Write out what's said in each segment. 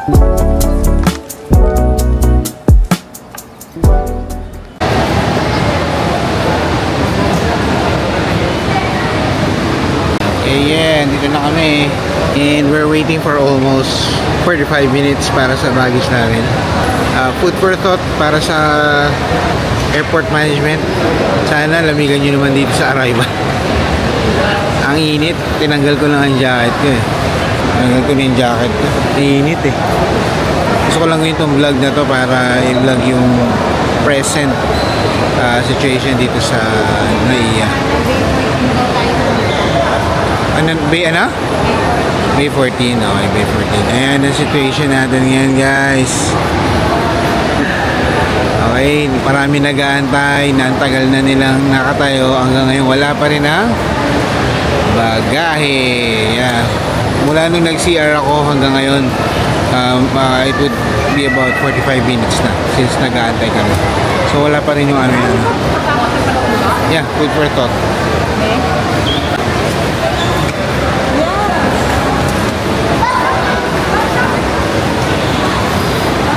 Ayan, dito na kami. And we're waiting for almost 45 minutes para sa baggage namin. Food for thought para sa airport management. Sana lamigan nyo naman dito sa arrival. Ang init. Tinanggal ko lang ang jacket ko eh. Tinanggal ko na yung jacket ko. Init eh. Gusto ko lang itong vlog na to para i-vlog yung present situation dito sa NAIA. Ano? May 14. Okay, May 14. Ayan ang situation natin ngayon, guys. Okay, marami nag-aantay. Naantagal na nilang nakatayo. Hanggang ngayon, wala pa rin ang bagahe. Yeah. Mula nung nag-CR ako hanggang ngayon, it would be about 45 minutes na since nag-aantay kami. So, wala pa rin yung ano yan. Yeah, food for thought.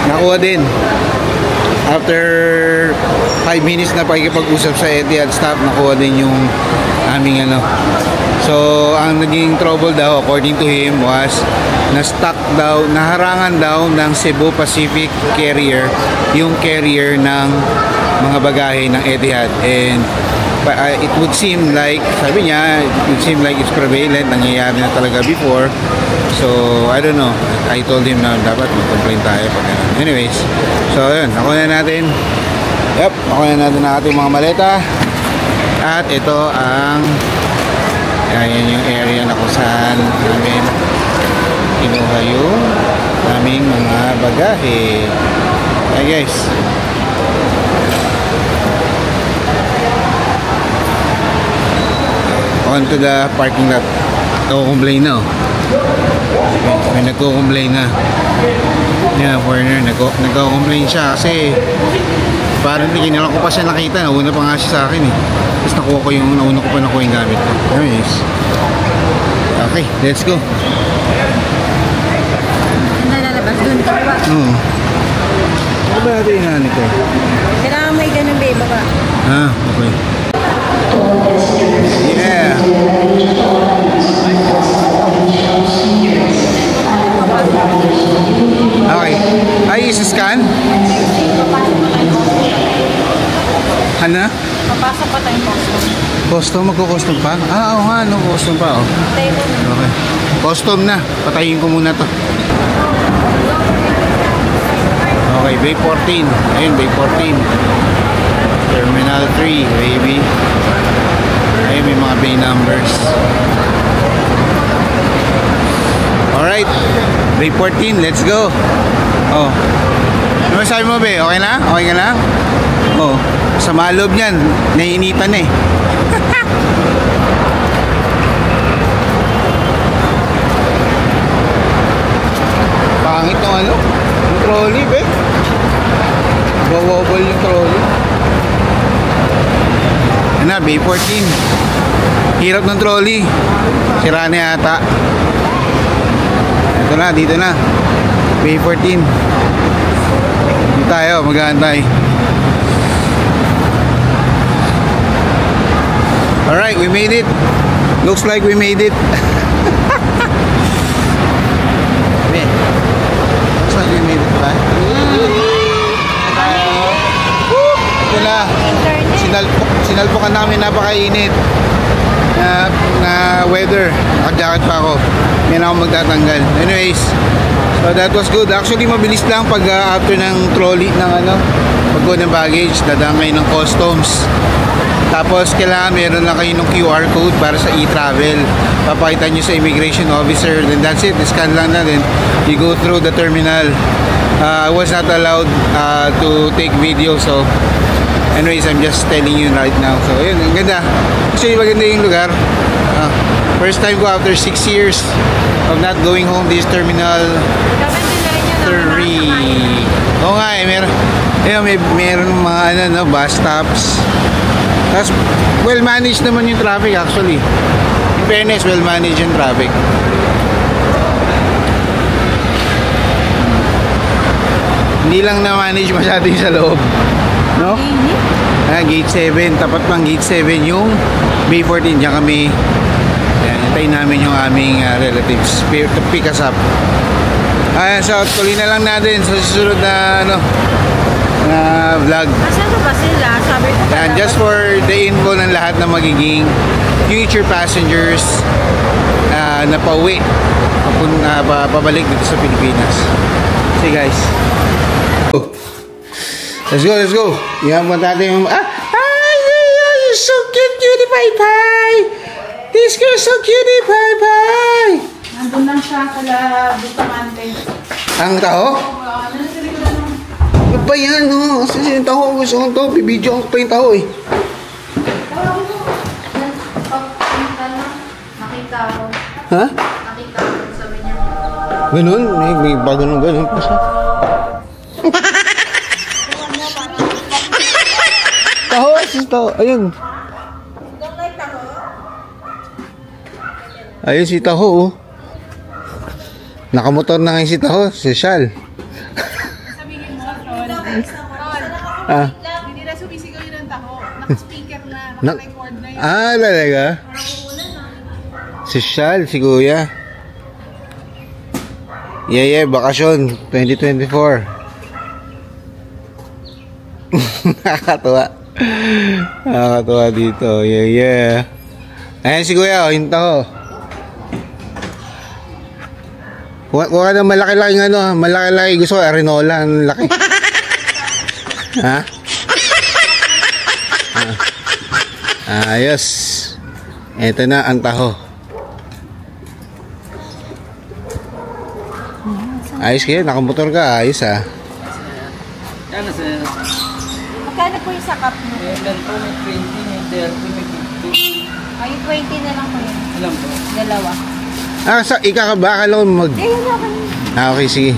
Nakuha din. After 5 minutes na pakikipag-usap sa Etihad staff, nakuha din yung aming ano. So, ang naging trouble daw, according to him, was na-stuck daw, naharangan daw ng Cebu Pacific carrier, yung carrier ng mga bagahe ng Etihad. And it would seem like, sabi niya, it would seem like it's prevalent, nangyayari na talaga before. So, I don't know. I told him na dapat mag-complain tayo pag ganun. Anyways, so yun, nakuha na natin. Yep, nakuha na natin ang ating mga maleta. At ito ang yan yung area na kung saan namin kinuha yung aming mga bagahe. Okay guys. On to the parking lot. Nagko-complain na. May nagko-complain na. Yeah, foreigner. Nagko-complain siya kasi parang hindi ko pa siya nakita. Nauna pa nga siya sa akin eh. Tapos nauna ko pa nakuha yung gamit ko. Anyways. Okay, let's go. Nalalabas doon ka ba? Oo. Ano ba natin yung hanip ko? Kailangan may ganun babe baba. Ah, okay. Yeah. Okay. Ay, isa-scan? Ano? Papasok pa tayong custom. Custom? Magko-custom pa? Ah, oo nga, no, custom pa, oh. Okay. Custom na. Patayin ko muna to. Okay, Bay 14. Ayun, Bay 14. Terminal 3, baby. Ayun, may mga bay numbers. Alright, Bay 14, let's go. Oh. Ano sabi mo, Bay? Okay na? Okay ka na? Oh. Sa malob niyan, naiinitan eh. Pangit ng ano? Yung trolley, Bay. Bawabal yung trolley. Ano na, Bay 14. Hirap ng trolley. Sira na yata. Ito na, dito na. Bay 14. Dito tayo, mag-aantay. Alright, we made it. Looks like we made it. Looks like we made it, ba? Ito na. Sinalpokan namin, napakainit na weather. Naka-jacket pa ako. May na ako magtatanggal. Anyways, so that was good. Actually, mabilis lang pag after ng trolley ng ano, pagkuha ng baggage, dadaan kayo ng customs. Tapos kailangan meron lang kayo ng QR code para sa e-travel. Papakita nyo sa immigration officer. Then that's it. Scan lang na. Then you go through the terminal. I was not allowed to take video. So anyways, I'm just telling you right now. So yun, ang ganda. Actually, maganda yung lugar. First time ko after 6 years of not going home. This terminal 3. Oo nga eh. Meron mga ano, no, bus stops. Tapos, well managed naman yung traffic actually. In fairness, well managed yung traffic. Hindi lang na-manage masyado yung sa loob. No? Gate 7. Tapat pang gate 7 yung Bay 14. Diyan kami. Ayan, hintayin namin yung aming relatives to pick us up. Ayan, so tuloy na lang natin sa susunod na na vlog. Asan ba sila? Sabi ko Ayan, pala. just for the info ng lahat na magiging future passengers na pauwi pabalik dito sa Pilipinas. See guys. Let's go. Yan po natin yung you're so cute, cutie pie pie. This girl's so cutie pie pie. Nandun lang siya kala Bustamante. Ang taho? Ano ba yan, no? Kasi yung taho, gusto ko ito. Bibidyo ko pa yung taho, eh. Nakita ko. Ha? Nakita ko, sabi niya. Ganun? May pa ganun pa siya. Taho, sis taho. Ayun. Ayun si Taho, oh. Nakamotor na ngayon si Taho, si Shal. Sabihin mo, Tol. Hindi na sumisigaw yun ng Taho. Naka-speaker na, naka-record na yun. Talaga? Si Shal, si Kuya. Yeah, bakasyon, 2024. Nakakatuwa. Nakakatuwa dito, yeah. Ayan si Kuya, yung Taho. Kuha na malaki-laki malaki-laki. Gusto ko, Arenola, ang laki. Ha? Ayos. Ito na ang Taho. Ayos kayo, nakamotor ka. Ayos, ha? Kano sir? Magkano po yung sakap mo? May ganito, may 20, may 30, may 50. Ay, 20 na lang po yun. Alam po. Dalawa. Ika ka ba? Akala ko Ayun na kanina. okay, sige.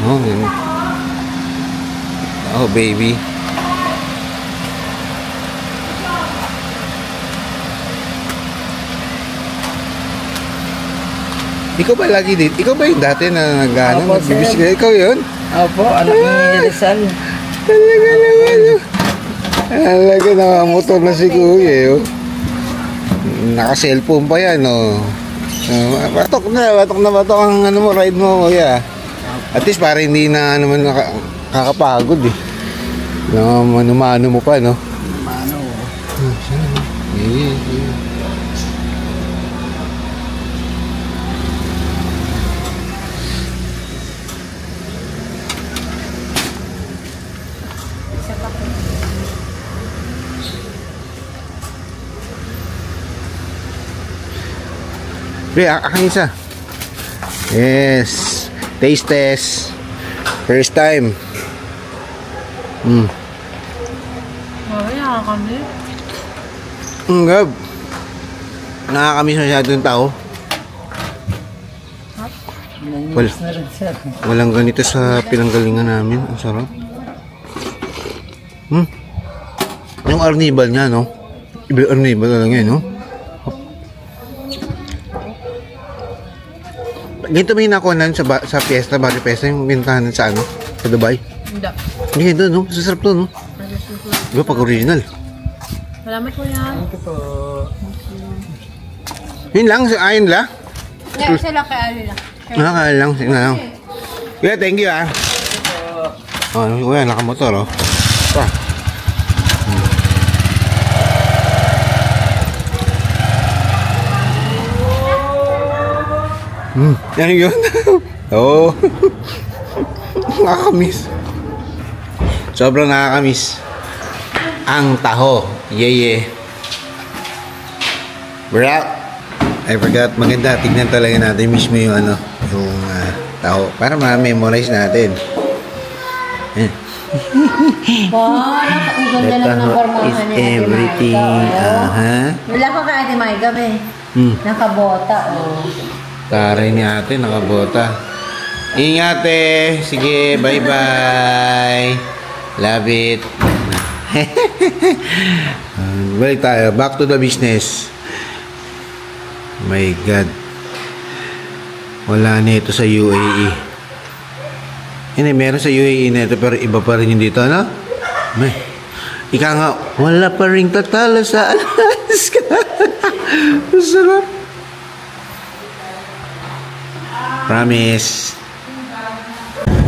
Oh, yun. Oh, baby. Ikaw ba lagi dito? Ikaw ba yung dati na Opo, sir. nagbibisikleta? Ikaw yun? Opo, anak ni Rizal. Talaga naman. Talaga nakamotor na si Kuya. Oh. Naka-cellphone pa yan. Oh. Batok na batok ang ride mo, Kuya. At least para hindi na naman kakapagod eh. Mano mo pa, no? Mano. Yeah. Pre, aking isa. Yes. Taste test. First time. Ay, nakakami. Gab. Nakakamiss masyado yung tao. Nangyayos na rin sir. Walang ganito sa pinanggalingan namin. Ang sarap. Yung arnibal niya, no? Iba arnibal talaga yun, no? Ganito may nakuha sa Fiesta, Barrio Fiesta, yung bintahan sa sa Dubai. Hindi. Hindi, doon, no? Sasarap doon, no? Diba pag original? Salamat po yan. Ito po. Yun lang, ayun lang. Ngayon sila kay Ali lang. Nakakala lang, sige na lang. Kuya, thank you, ah. Oh, kuya, nakamotor, oh. Pa. Yan yun. Oo. Nakakamiss. Sobrang nakakamiss. Ang Taho. Yeah. We're out. I forgot. Maganda. Tignan talaga natin mismo yung yung Taho. Para ma-memorize natin. Ang ganda lang ng formahan is ni Ate everything. Maika. Wala ko kay Ate Maika, be. Nakabota, oh. Taray ni ate, nakabota. Ingat eh. Sige, bye-bye. Love it. Balik tayo. Back to the business. My God. Wala nito sa UAE. Hindi, meron sa UAE nito pero iba pa rin yung dito, no? May. Ika nga, wala pa rin tatalo sa Alaska. Sarap. Promise.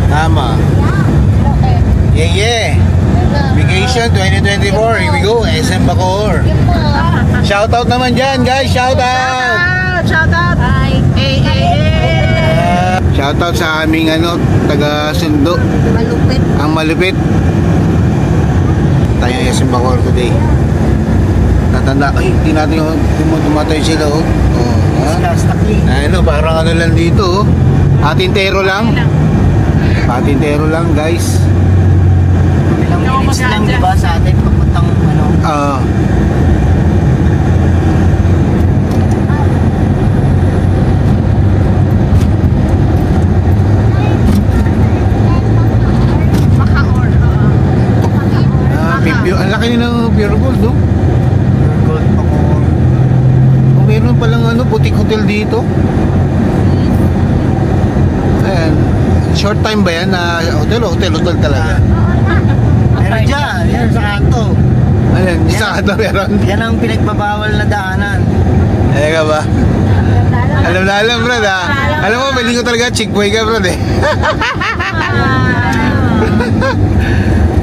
Tama. Yeah, yeah. Vacation 2024. Here we go. SM Bacoor. Shoutout naman dyan, guys. Shoutout. Shoutout! Hi! Shoutout sa aming taga Sundo. Malupit. Ang malupit. Tayong SM Bacoor today. Tatanda, ay, hindi natin tumatay sila, oh. Oh, ha? Parang lang dito, oh. Patintero lang. Patintero lang, guys. Ilang minutes lang, di ba, sa atin papuntang ang laki ng Pure Gold, no? Gold Bacoor. Meron palang boutique hotel dito. Ayan. Short time ba yan na hotel talaga? Meron dyan, yan sa kanto. Ayan, isa ka meron. Yan ang pinagbabawal na daanan. Ka ba? Alam na alam, brad, ha? Alam mo, maling ko talaga, chick boy ka, brad, eh.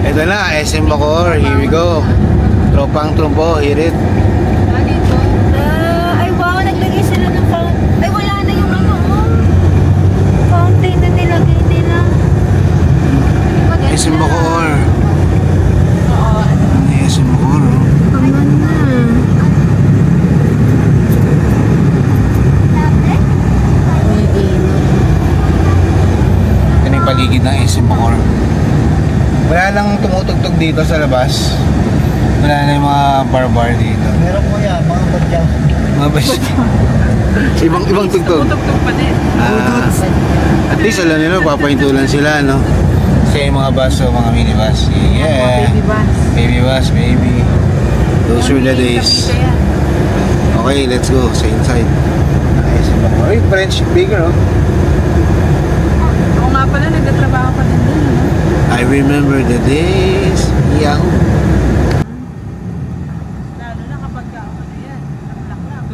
Ito na, SM Bacoor, here we go. Tropang trumpo, hear it. Ay, wow, naglagay sila ng fountain. Ay, wala na yung fountain na nilagay nila. SM Bacoor. SM Bacoor, oh. Kaman na. Yan yung paligid ng SM Bacoor. Wala lang tumutugtog dito sa labas. Wala na yung mga bar dito. Meron po yan, mga badyaw. Mga badyaw. Ibang tugtog. Tugtog pa din. At least alam nyo, papahintulan sila, no? Kasi yung mga bus o mga minibus. Yeah. Baby bus. Baby bus, baby. Those were the days. Okay, let's go sa inside. Nice. Ay, French baker, oh. Ako nga pala, nagtatrabaho pa din dun, no? I remember the days. Yahoo! Lalo na kapag yan, naklaklak.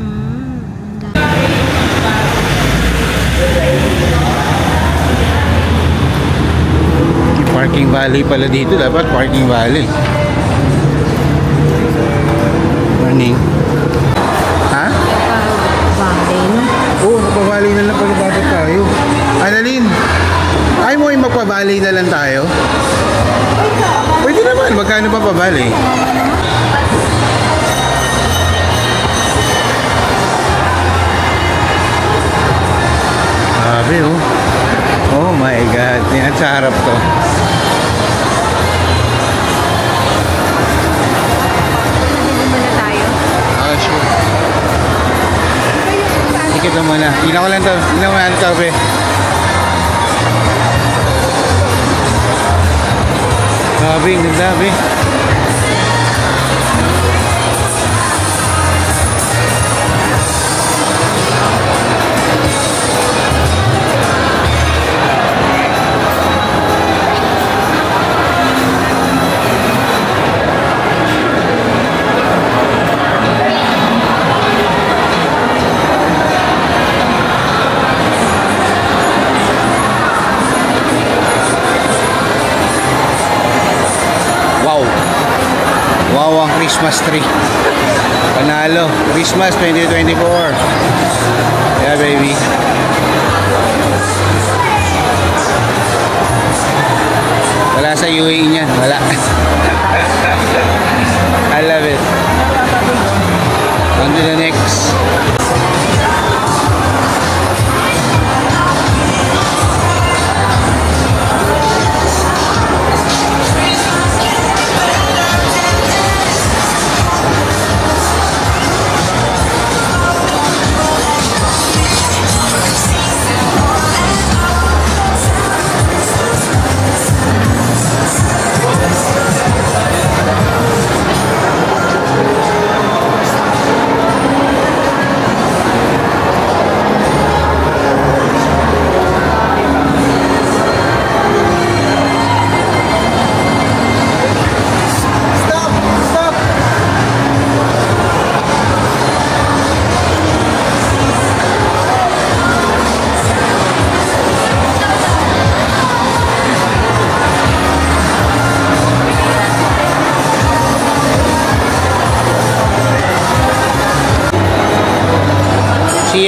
Parking valley pala dito. Dapat parking valley. Morning. Ha? Valley, no? Oo, magpavalley na lang pala dapat tayo. Annalyn, ay mo yung magpavalley na lang tayo? Pwede naman. Magkano pa pavalley? Grabe, oh. Oh my God. Yan sa harap to. Muna tayo. Ah, sure. Tikit mo muna. Tingnan ko lang to. Tingnan mo ano to, be. Grabe, ang ganda, be. Wow, ang Christmas tree. Panalo. Christmas 2024. Yeah, baby. Wala sa UAE niyan. Wala. I love it. On to the next.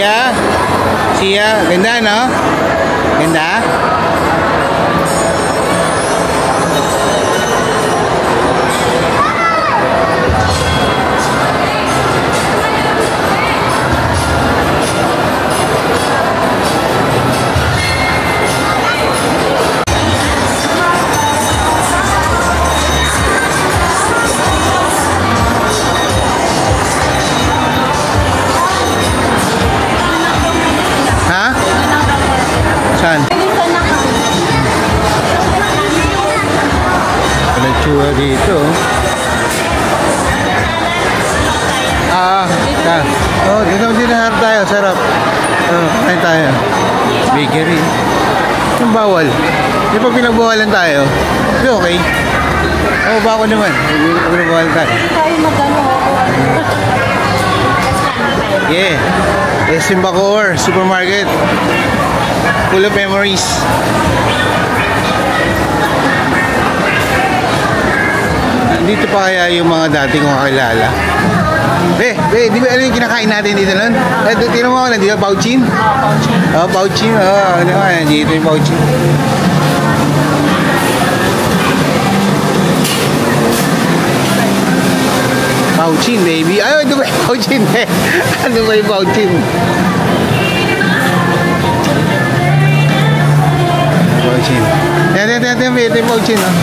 Sia. Sia. Ganda, no? Ganda? Ha? Saan? Palitsura dito. Oh, dito harap tayo. Sarap. Kain tayo. Bakery. Yung bawal. Di pa pinagbawalan tayo. Di okay. Oh, bako naman. Pinagbawalan tayo. Tayo magano. Yeah. SM Bacoor Supermarket. Full of memories. Dito pa kaya yung mga dati kong kakilala. Di ba ano yung kinakain natin dito nun? Tingnan mo ako, nandito, Pauchin? Oo, Pauchin. Oo, ano nga, dito yung Pauchin. Pauchin, baby. Ay, ano ba yung Pauchin? Ano ba yung Pauchin? Pauchin. Ito yung Pauchin, oh.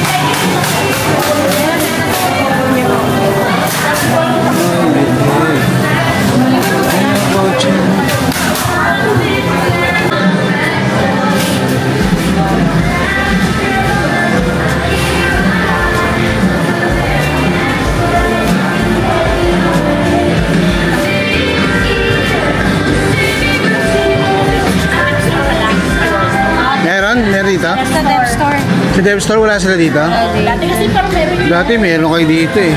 Meron dito? Sa Dev Store. Sa Dev Store wala sila dito? Dati kasi parang meron. Dati meron kayo dito eh.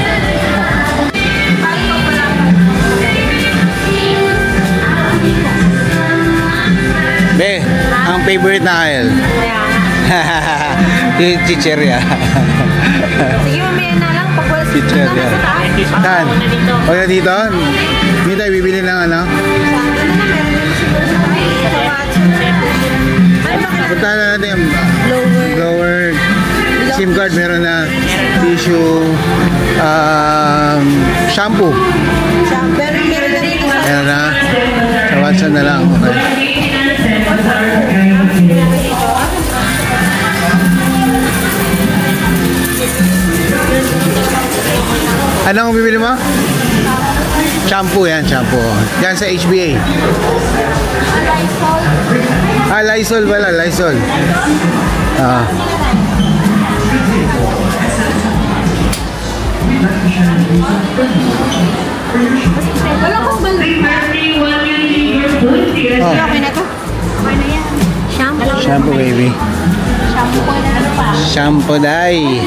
Be, ang favorite na Kyle. Yung chicheria. Sige, mamaya na lang. Pag wala Chicheria. Saan? O na dito? Hindi tayo bibili ng ano? Punta na natin yung blower, SIM card, meron na tissue, shampoo. Meron na. Sa Watson na lang. Okay. Anong bibili mo? Shampoo yan, shampoo. Yan sa HBA. Lysol pala, Lysol. Wala kong balon. Okay na to? Okay na yan. Shampoo. Shampoo, baby. Shampoo ko na ano pa? Shampoo dai.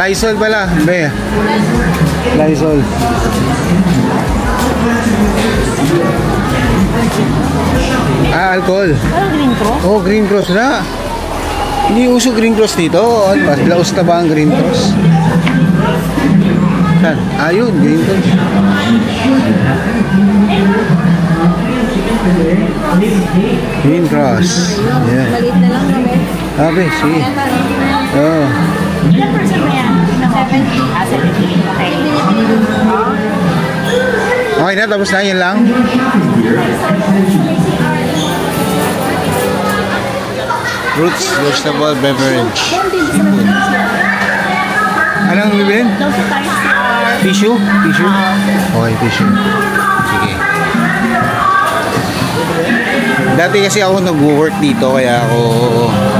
Lysol pala, be. Lysol. Alcohol. Parang Green Cross? Oh, Green Cross na. Hindi uso Green Cross dito. Mas laos na ba ang Green Cross? Saan? Ayun, Green Cross. Green Cross. Yeah. Maliit na lang kami. Sabi, sige. Oh. Ilang person ba yan? 70. 70. Okay. Okay na, tapos na yun lang. Roots vegetable beverage. Anong bibilin? Tissue? Tissue? Okay, tissue. Sige. Dati kasi ako nag-work dito kaya ako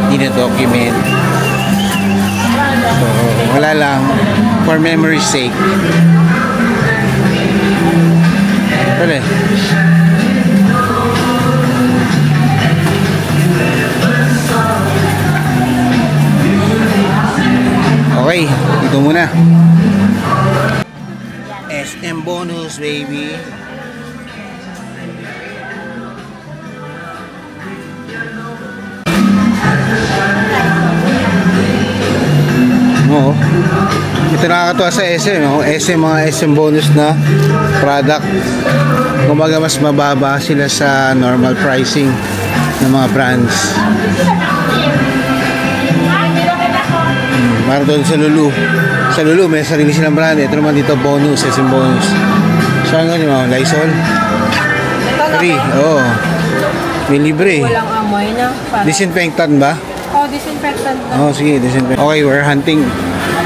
dina-document. So, wala lang. For memory's sake. Dali. Okay, ito muna. SM bonus, baby. Oo. Ito nakakatuwa sa SM, no? SM, mga SM bonus na product. Kumbaga mas mababa sila sa normal pricing ng mga brands. Para doon sa Lulu. Sa Lulu may sarili silang brand. Ito naman dito bonus, SM bonus. So ano yun, Lysol? Free, oo. May libre. Walang amoy na. Disinfectant ba? Oh, disinfectant na. Oh, sige, disinfectant. Okay, we're hunting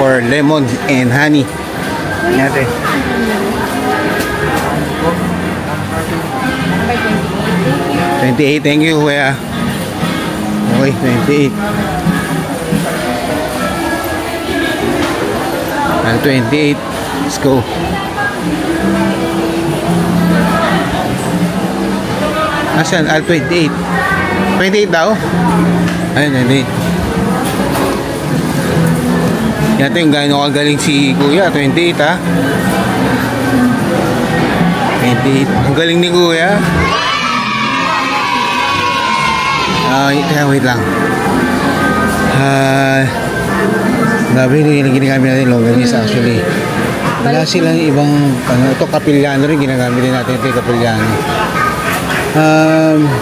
for lemon and honey. Natin. By 28, thank you, kuya. Okay, 28. 28. Let's go. Asan? 28. 28 daw? Ayun, 28. Yan yung gano'n kagaling si kuya. 28 ha. 28. Ang galing ni kuya. Wait lang. Grabe yung ginagamit natin longganisa actually. Wala silang ibang ito Capigliano rin ginagamit din natin ito Capigliano.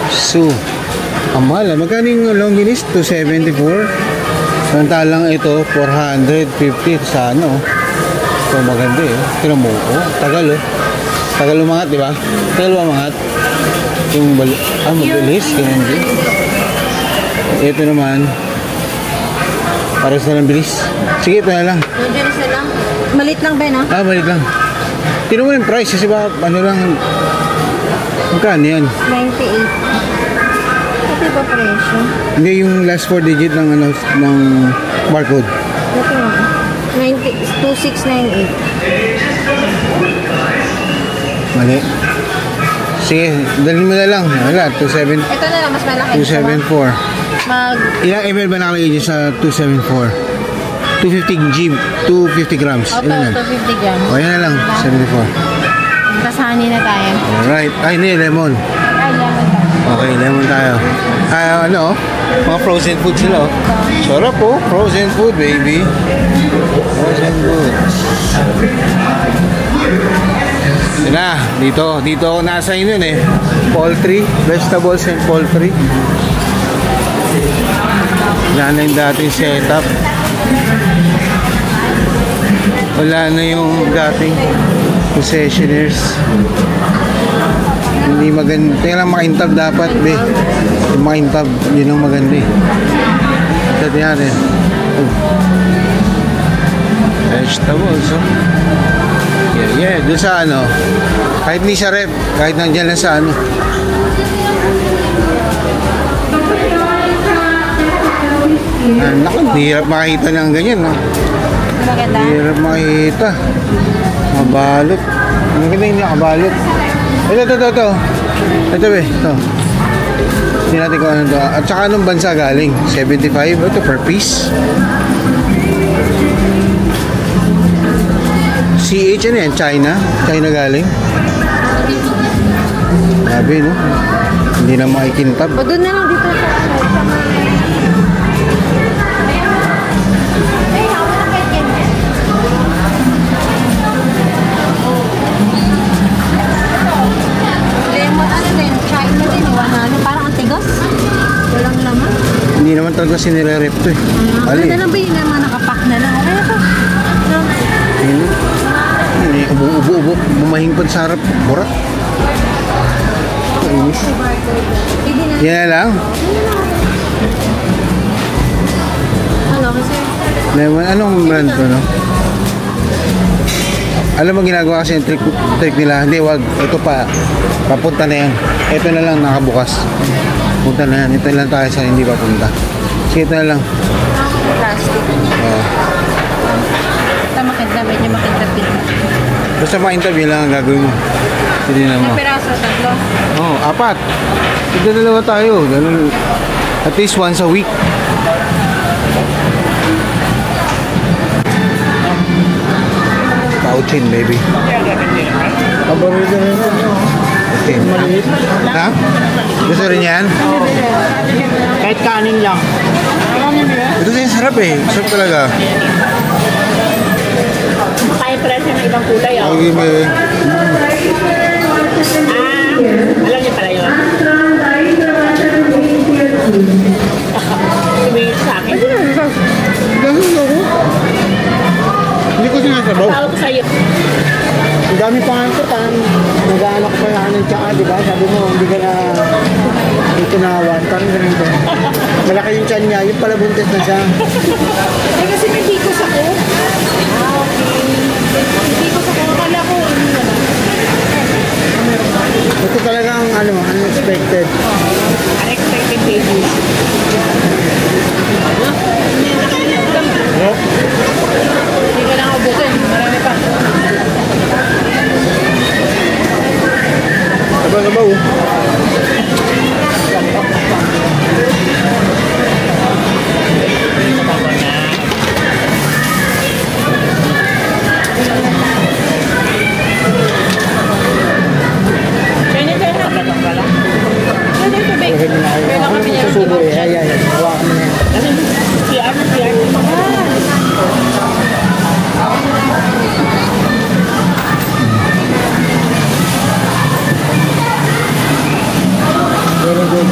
So ang mahal, magkano yung longganisa? 274. Samantalang ito 450 sa ano. So maganda eh. Tignan mo tagal tagal umangat, di ba? Tagal umangat yung mabilis ganun din. Ito naman para sa lang bilis. Sige, ito na lang. Nandiyan isa lang. Malit lang ba, no? Malit lang. Tino mo yung price kasi ba, ano lang, magkano yan? 98. Ito ba presyo? Hindi, yung last 4 digit ng, ano, ng barcode. Ito nga. 2698. Mali. Sige, dalhin mo na lang. Wala, 27. Ito na lang, mas malaki. 274. Ilang ml ba nakalagay dyan sa 274? 250 G, 250 grams. Opo, Ilan yan? 250 grams. O, yan na lang, 74. Tapos honey na tayo. Alright. Ay, hindi, lemon. Ay, lemon tayo. Okay, lemon tayo. Ano, mga frozen food sila. Oh. Sarap po, frozen food, baby. Frozen food. Yun na, dito ako nasa yun eh. Poultry, vegetables and poultry. Wala na yung dating setup. Wala na yung dating concessionaires. Hindi maganda. Tingnan lang makintab dapat, be. Yung makintab, yun ang maganda eh. Ito natin. Vegetables, oh. Yeah. Doon sa ano, kahit hindi sa rep, kahit nandiyan lang sa ano. Naku, hirap makita ng ganyan, no? Maganda. Hirap makita. Mabalot. Ang ganda yung nakabalot. Ito. Ito, be. Ito. Hindi natin kung ano ito. At saka anong bansa galing? 75? Ito per piece. CH, ano yan? China? China galing? Sabi, no? Hindi na makikintab. O, doon na lang dito sa lemon, ano din? China din, ano, parang ang tigas. Walang laman. Hindi naman talaga sinire-rep to eh. Ano na lang ba yun naman nakapack na lang? Okay na to. Hindi, ubo-ubo. Bumahing pa sa harap. Burak. Yan na lang. Ano kasi? Lemon, anong brand to, no? Alam mo ginagawa kasi yung trick nila. Hindi, wag. Ito pa. Papunta na yan. Ito na lang nakabukas. Punta na yan. Ito lang tayo sa hindi papunta. Sige, ito na lang. Plastic. Ito makintab. Medyo makintab din. Basta ma-interview lang ang gagawin mo. Hindi na mo. May peraso, tatlo. Oo, 4. Ito dalawa tayo. At least once a week. Pouchin, baby. Paborito rin ito. Okay. Maliit. Ha? Gusto rin yan? Kahit kanin lang. Ito din sarap eh. Sarap talaga. Kaya presyo ng ibang kulay, oh. Okay, may... Alam niyo pala yun? Tumingin sa akin. Ganun ako. Hindi ko sinasabaw. Tawag ko sa'yo. Ang dami pa nga ito. Parang nag-aanak pa ng tsaka, di ba? Sabi mo, hindi ka na itunawan. Parang ganun ko. Malaki yung tiyan niya. Yung pala buntis na siya. Eh, kasi may bikos ako. Okay. May bikos ako. Akala ko, ano na lang. Ito talagang unexpected. Unexpected babies. Hindi ko lang ubusin. Marami pa. Sabaw-sabaw. Ako naman susubo eh. Ayan. Hawakan mo na yan. Very good.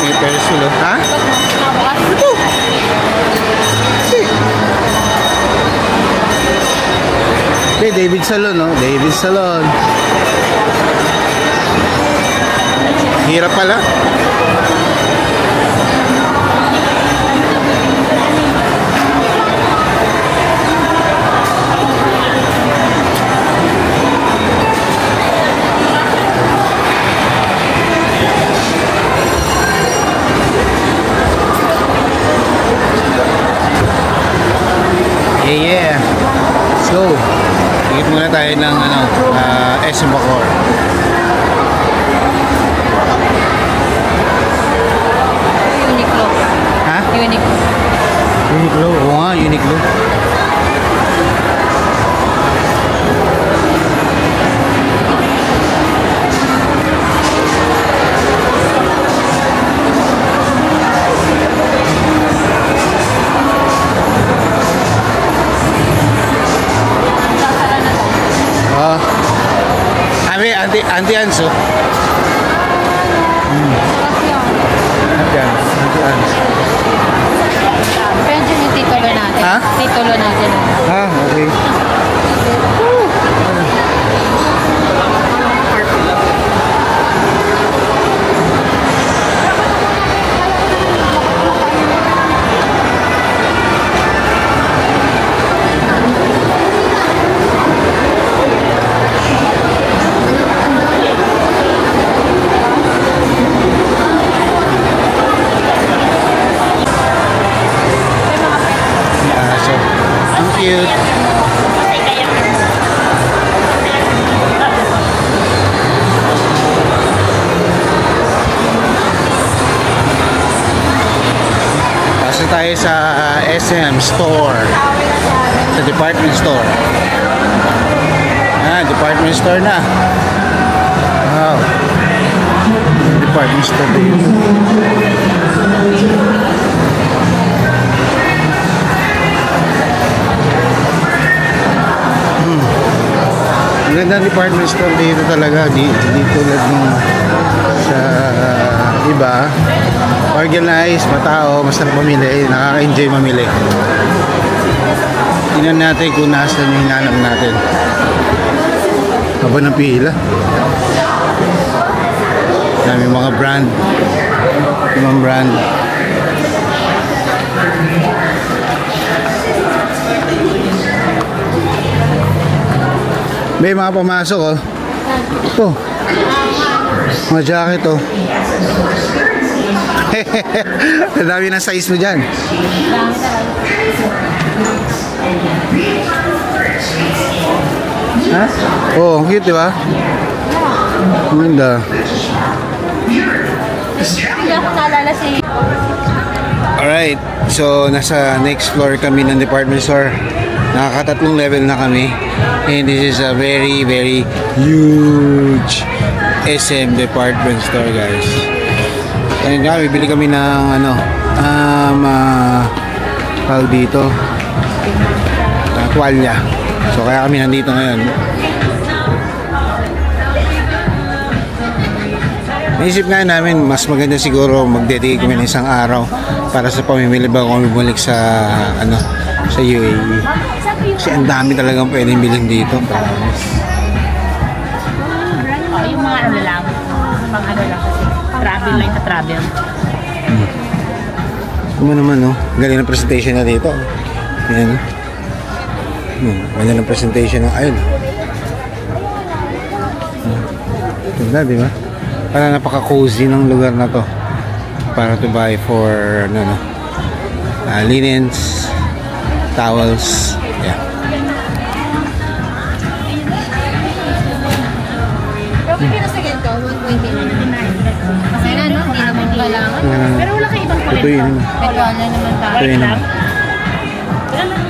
May persulo. Ha? Ito. Hey, David Salon, no? David Salon. Hirap pala. Yeah. Let's go. Ikot muna tayo ng SM Bacoor. Uniqlo. Ha? Uniqlo. Uniqlo. Oo nga, Uniqlo. Auntie Anso. Auntie Anso. Pwede yung titulo natin. Ha? Titulo natin. Okay. Cute. Pasok tayo sa SM store. Sa department store. Department store na. Wow. Department store din. Magandang department store dito talaga. Di tulad nung sa iba. Organized, matao, masarap mamili, nakaka-enjoy mamili. Tingnan natin kung nasan yung hinanap natin. Haba ng pila. Dami mga brand. Ibang brand. May mga pumasok oh. Ito. Mga jacket oh. Ang dami ng size mo dyan. Ha? Oh, ang cute diba? Maganda. Hindi ako naalala si... Alright, so nasa next floor kami ng department store. Nakakatatlong level na kami. And this is a very, very huge SM department store, guys. Ayun nga, bibili kami ng ano, tawag dito, tuwalya. So kaya kami nandito ngayon. Naisip nga namin, mas maganda siguro mag-dedicate kami ng isang araw para sa pamimili bago kami bumalik sa ano, sa UAE. Kasi ang dami talagang pwedeng bilhin dito. Promise. Yung mga ano lang, pang ano lang kasi. Travel lang sa travel. Kuma naman, no? Galing ng presentation na dito. Yan. Galing ng presentation ng ayun. Ganda, di ba? Parang napaka-cozy ng lugar na to para to buy for ano, no, linens, towels, yeah. Okay, pero sa ganito, 129. Kasi na, no? Hindi naman kailangan. Pero wala kayo ibang Ito yun. Pero wala naman tayo. Ito yun. Wala naman